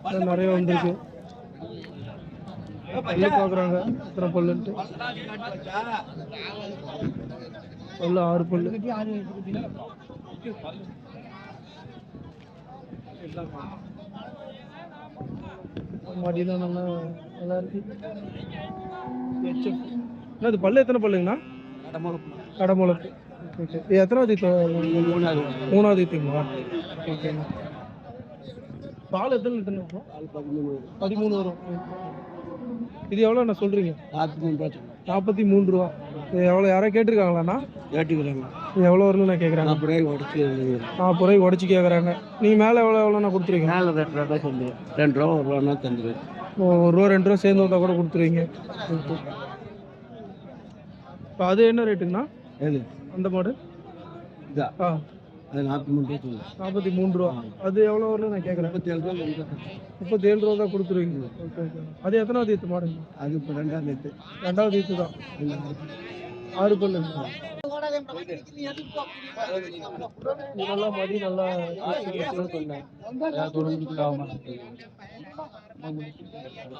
இன்னும் நிறைய வந்திருக்கு. பல்லு பார்க்குறாங்க எத்தனை பல்லுன்ட்டு. பல்லு 6 பல்லு. மடியெல்லாம் நல்லா நல்லா இருக்கு. அது பல்லு எத்தனை பல்லுங்கண்ணா? கடமுளப்பு. ஓகே. எத்தனாவது மூணாவது ஈத்துங்களா? ஓகேண்ணா. பால் எத்தனை லிட்டர் வரும்? 13 வரும். இது எவ்வளோ நான் சொல்கிறீங்க? 43 ரூபா. இது எவ்வளோ யாராவது கேட்டிருக்காங்களாண்ணா? கேட்டுக்கிறாங்க. எவ்வளோ வரும்னு நான் கேட்குறாங்க. 40 ரூபாய்க்கு உடச்சி கேட்குறாங்க. நீங்கள் மேலே எவ்வளோண்ணா கொடுத்துருவீங்க? மேலே 2 ரூபா சொல்லு. 2 ரூபா 1 ரூபான்னா தந்துடுவேன். 1 ரூபா 2 ரூபா சேர்ந்து வந்தால் கூட கொடுத்துருவீங்க. இப்போ அது என்ன ரேட்டுங்கண்ணா? ஏழு அந்த மாடு இதா? ஆ அது 43 ரூபா சொல்லு. 43 ரூபா. அது எவ்வளோ வரும்னு நான் கேட்குறேன். 37 ரூபா தான் கொடுத்துருவீங்க. Okay okay. அது எத்தனாவது ஈத்து மாடுங்க? அது இப்போ 2வது ஈத்து. 2வது ஈத்து தான். 6 பல்லு. இதெல்லாம் மடி நல்லா சொன்னேன்.